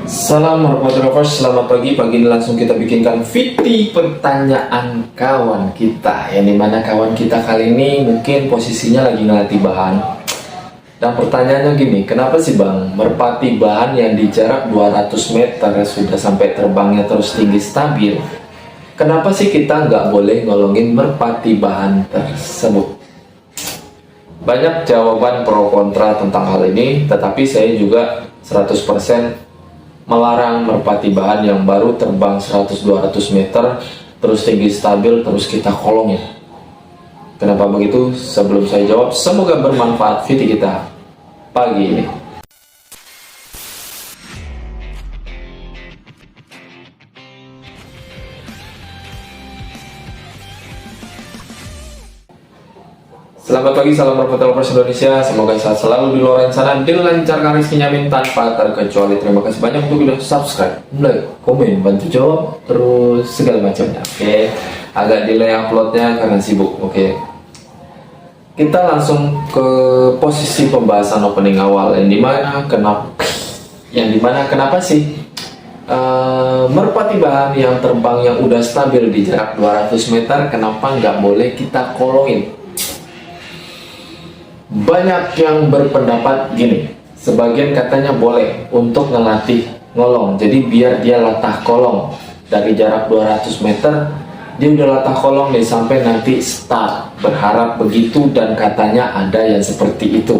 Salam warahmatullahi wabarakatuh. Selamat pagi. Pagi ini langsung kita bikinkan VT pertanyaan kawan kita, yang dimana kawan kita kali ini mungkin posisinya lagi ngelatih bahan. Dan pertanyaannya gini, kenapa sih bang merpati bahan yang di jarak 200 meter sudah sampai terbangnya terus tinggi stabil, kenapa sih kita nggak boleh ngolongin merpati bahan tersebut? Banyak jawaban pro kontra tentang hal ini, tetapi saya juga 100% melarang merpati bahan yang baru terbang 100-200 meter terus tinggi stabil terus kita kolongin. Kenapa begitu? Sebelum saya jawab, semoga bermanfaat video kita pagi ini. Selamat pagi, salam warahmatullahi wabarakatuh Indonesia. Semoga sehat selalu di luar sana, dilancarkan rezekinya min tanpa terkecuali. Terima kasih banyak untuk udah subscribe, like, komen, bantu jawab, terus segala macamnya. Oke, agak delay uploadnya karena sibuk. Oke, kita langsung ke posisi pembahasan opening awal, yang dimana kenapa sih merpati bahan yang terbang yang udah stabil di jarak 200 meter kenapa nggak boleh kita kolongin? Banyak yang berpendapat gini, sebagian katanya boleh untuk ngelatih ngolong, jadi biar dia latah kolong dari jarak 200 meter, dia udah latah kolong nih sampai nanti start, berharap begitu, dan katanya ada yang seperti itu.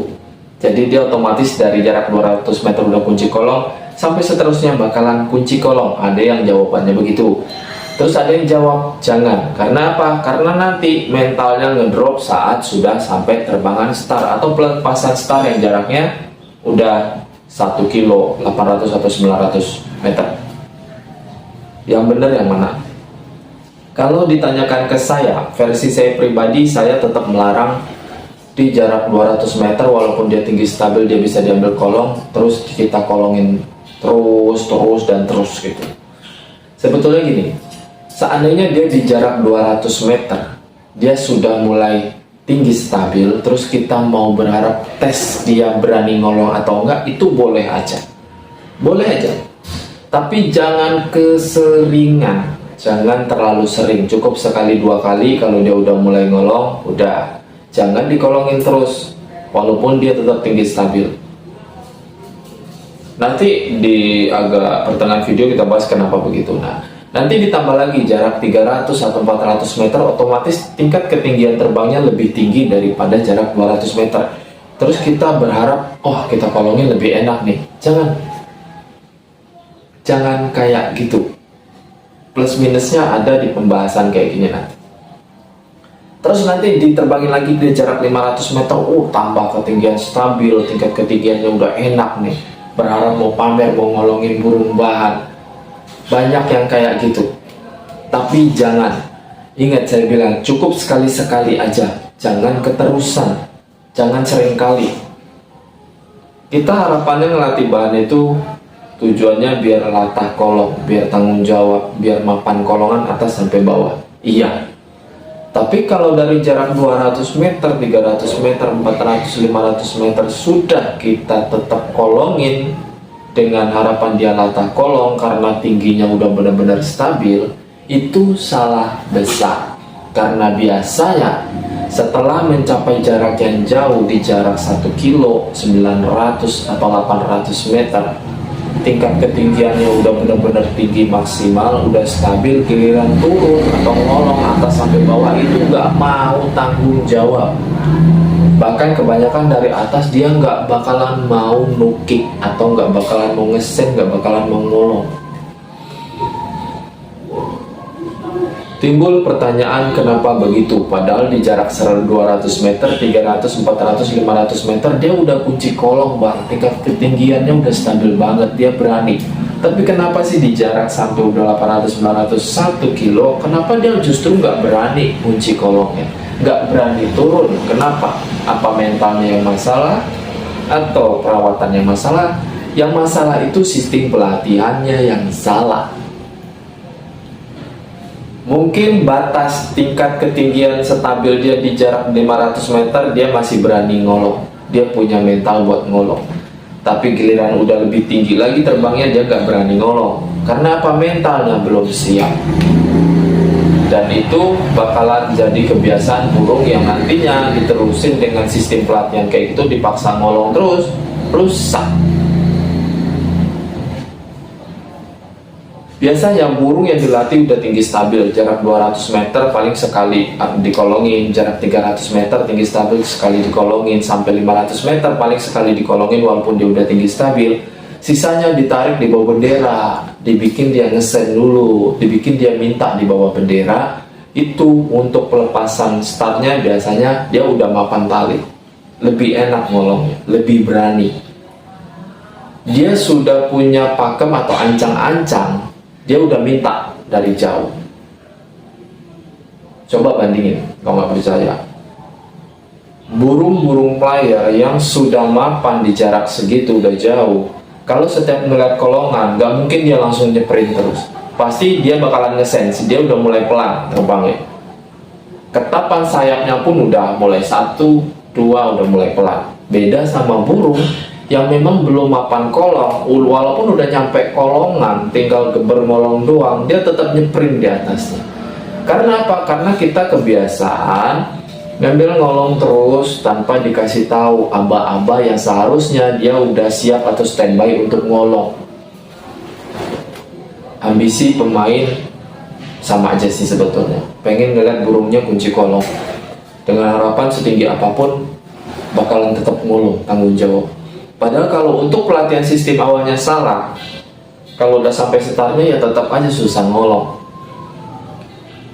Jadi dia otomatis dari jarak 200 meter udah kunci kolong, sampai seterusnya bakalan kunci kolong. Ada yang jawabannya begitu. Terus ada yang jawab jangan, karena apa? Karena nanti mentalnya ngedrop saat sudah sampai terbangan start atau pelepasan start yang jaraknya udah 1 kilo 800 atau 900 meter. Yang benar yang mana? Kalau ditanyakan ke saya, versi saya pribadi, saya tetap melarang di jarak 200 meter walaupun dia tinggi stabil, dia bisa diambil kolong, terus kita kolongin terus gitu. Sebetulnya gini, seandainya dia di jarak 200 meter, dia sudah mulai tinggi stabil, terus kita mau berharap tes dia berani ngolong atau enggak, itu boleh aja. Boleh aja. Tapi jangan keseringan, jangan terlalu sering. Cukup sekali dua kali, kalau dia udah mulai ngolong, udah. Jangan dikolongin terus, walaupun dia tetap tinggi stabil. Nanti di agak pertengahan video kita bahas kenapa begitu. Nanti ditambah lagi jarak 300 atau 400 meter, otomatis tingkat ketinggian terbangnya lebih tinggi daripada jarak 200 meter. Terus kita berharap, oh kita kolongin lebih enak nih. Jangan kayak gitu. Plus minusnya ada di pembahasan kayak gini nanti. Terus nanti diterbangin lagi di jarak 500 meter, tambah ketinggian stabil, tingkat ketinggiannya udah enak nih. Berharap mau pamer, mau ngolongin burung bahan. Banyak yang kayak gitu. Tapi jangan. Ingat saya bilang, cukup sekali-sekali aja. Jangan keterusan. Jangan sering kali. Kita harapannya ngelatih bahan itu tujuannya biar latah kolong, biar tanggung jawab, biar mapan kolongan atas sampai bawah. Iya. Tapi kalau dari jarak 200 meter, 300 meter, 400, 500 meter sudah kita tetap kolongin dengan harapan dia latah kolong karena tingginya udah benar-benar stabil, itu salah besar. Karena biasanya setelah mencapai jarak yang jauh di jarak 1 kilo 900 atau 800 meter, tingkat ketinggiannya udah benar-benar tinggi maksimal, udah stabil, giliran turun atau ngolong atas sampai bawah itu nggak mau tanggung jawab. Bahkan kebanyakan dari atas dia nggak bakalan mau nukik atau nggak bakalan mau ngesen, nggak bakalan mau ngolong. Timbul pertanyaan kenapa begitu, padahal di jarak 200 meter, 300, 400, 500 meter dia udah kunci kolong bang, tingkat ketinggiannya udah stabil banget, dia berani. Tapi kenapa sih di jarak sampai udah 800, 900, 1 kilo, kenapa dia justru nggak berani kunci kolongnya, nggak berani turun? Kenapa? Apa mentalnya yang masalah atau perawatannya masalah? Yang masalah itu sistem pelatihannya yang salah. Mungkin batas tingkat ketinggian stabil dia di jarak 500 meter dia masih berani ngolong, dia punya mental buat ngolong. Tapi giliran udah lebih tinggi lagi terbangnya, dia nggak berani ngolong. Karena apa? Mentalnya belum siap. Dan itu bakalan jadi kebiasaan burung yang nantinya diterusin dengan sistem pelatihan kayak gitu, dipaksa ngolong terus, rusak. Biasanya burung yang dilatih udah tinggi stabil, jarak 200 meter paling sekali dikolongin, jarak 300 meter tinggi stabil sekali dikolongin, sampai 500 meter paling sekali dikolongin walaupun dia udah tinggi stabil. Sisanya ditarik di bawah bendera, dibikin dia ngesen dulu, dibikin dia minta di bawah bendera. Itu untuk pelepasan startnya biasanya dia udah mapan tali, lebih enak ngolongnya, lebih berani. Dia sudah punya pakem atau ancang-ancang, dia udah minta dari jauh. Coba bandingin kalau nggak percaya. Burung-burung player yang sudah mapan di jarak segitu udah jauh, kalau setiap melihat kolongan, nggak mungkin dia langsung nyeprin terus. Pasti dia bakalan ngesense, dia udah mulai pelan terbangnya. Ketapan sayapnya pun udah mulai 1, 2, udah mulai pelan. Beda sama burung yang memang belum mapan kolong, walaupun udah nyampe kolongan, tinggal geber ngolong doang, dia tetap nyeprin di atasnya. Karena apa? Karena kita kebiasaan ngambil ngolong terus tanpa dikasih tahu aba-aba yang seharusnya dia udah siap atau standby untuk ngolong. Ambisi pemain sama aja sih sebetulnya, pengen ngeliat burungnya kunci kolong, dengan harapan setinggi apapun bakalan tetap ngolong, tanggung jawab. Padahal kalau untuk pelatihan sistem awalnya salah, kalau udah sampai startnya ya tetap aja susah ngolong.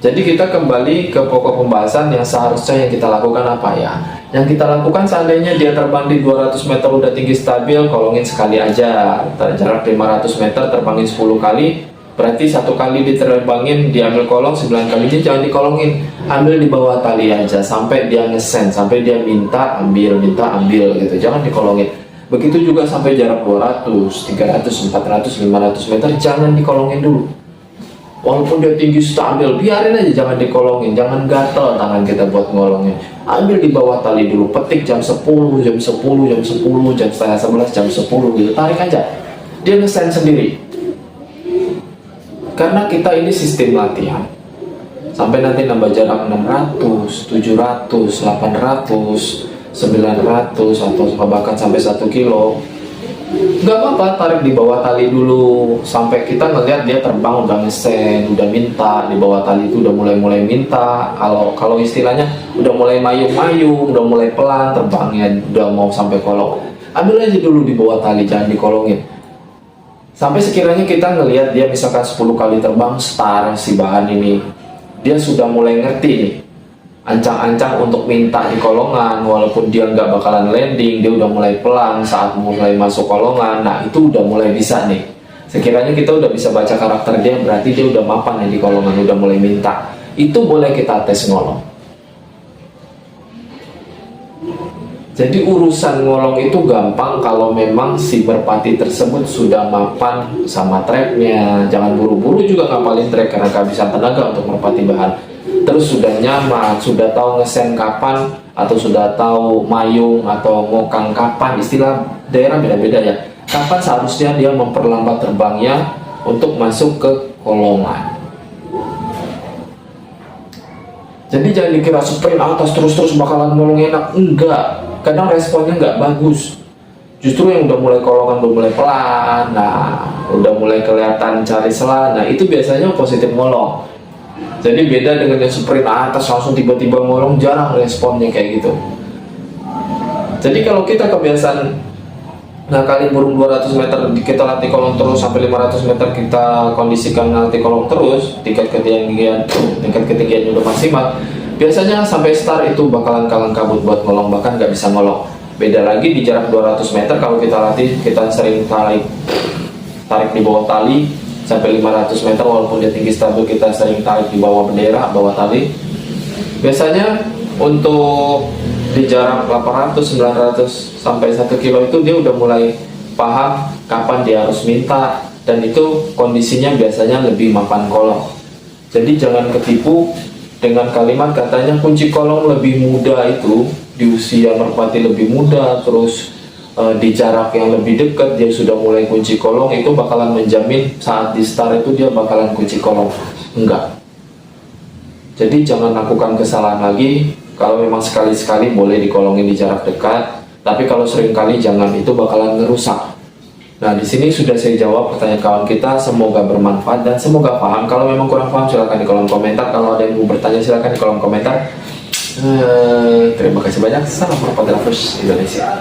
Jadi kita kembali ke pokok pembahasan yang seharusnya yang kita lakukan apa ya? Yang kita lakukan seandainya dia terbang di 200 meter udah tinggi stabil, kolongin sekali aja. Jarak 500 meter terbangin 10 kali, berarti 1 kali diterbangin, diambil kolong, 9 kalinya jangan dikolongin. Ambil di bawah tali aja, sampai dia ngesen, sampai dia minta ambil gitu, jangan dikolongin. Begitu juga sampai jarak 200, 300, 400, 500 meter, jangan dikolongin dulu. Walaupun dia tinggi stabil, biarin aja, jangan dikolongin, jangan gatel tangan kita buat ngolongin. Ambil di bawah tali dulu, petik jam 10, jam 10, jam 10, jam setengah 11, jam 10 gitu, tarik aja. Dia ngesen sendiri. Karena kita ini sistem latihan. Sampai nanti nambah jarak 600, 700, 800, 900, atau bahkan sampai 1 kilo. Gak apa-apa, tarik di bawah tali dulu sampai kita ngeliat dia terbang udah ngesen, udah minta di bawah tali itu udah mulai minta. Kalau istilahnya udah mulai mayung-mayung, udah mulai pelan terbangnya, udah mau sampai kolong, ambil aja dulu di bawah tali, jangan dikolongin. Sampai sekiranya kita ngelihat dia misalkan 10 kali terbang star si bahan ini, dia sudah mulai ngerti nih, ancang-ancang untuk minta di kolongan, walaupun dia nggak bakalan landing, dia udah mulai pelan saat mulai masuk kolongan. Nah itu udah mulai bisa nih. Sekiranya kita udah bisa baca karakter dia, berarti dia udah mapan nih di kolongan, udah mulai minta. Itu boleh kita tes ngolong. Jadi urusan ngolong itu gampang kalau memang si merpati tersebut sudah mapan sama tracknya. Jangan buru-buru juga ngapalin track karena kehabisan tenaga untuk merpati bahan. Terus sudah nyaman, sudah tahu ngesen kapan, atau sudah tahu mayung atau ngokang kapan, istilah daerah beda-beda ya. Kapan seharusnya dia memperlambat terbangnya untuk masuk ke kolongan. Jadi jangan dikira sprint atas terus-terus bakalan ngolong enak, enggak. Kadang responnya nggak bagus. Justru yang udah mulai kolongan udah mulai pelan, nah udah mulai kelihatan cari celah, nah itu biasanya positif ngolong. Jadi beda dengan yang sprint atas langsung tiba-tiba ngolong, jarang responnya kayak gitu. Jadi kalau kita kebiasaan ngakalin burung 200 meter, kita latih kolong terus sampai 500 meter kita kondisikan latih kolong terus, tingkat ketinggian udah maksimal, biasanya sampai start itu bakalan kalang kabut buat ngolong, bahkan nggak bisa ngolong. Beda lagi di jarak 200 meter, kalau kita latih, kita sering tarik di bawah tali sampai 500 meter, walaupun dia tinggi stabil, kita sering tarik di bawah bendera, bawah tali. Biasanya untuk di jarak 800, 900 sampai 1 kilo itu dia udah mulai paham kapan dia harus minta, dan itu kondisinya biasanya lebih mapan kolong. Jadi jangan ketipu dengan kalimat katanya kunci kolong lebih muda itu di usia merpati lebih muda, terus di jarak yang lebih dekat dia sudah mulai kunci kolong, itu bakalan menjamin saat di start itu dia bakalan kunci kolong. Enggak. Jadi jangan lakukan kesalahan lagi. Kalau memang sekali-sekali boleh dikolongin di jarak dekat, tapi kalau sering kali jangan, itu bakalan ngerusak. Nah, di sini sudah saya jawab pertanyaan kawan kita, semoga bermanfaat dan semoga paham. Kalau memang kurang paham silahkan di kolom komentar, kalau ada yang mau bertanya silahkan di kolom komentar. Terima kasih banyak. Salam Propaganda First Indonesia.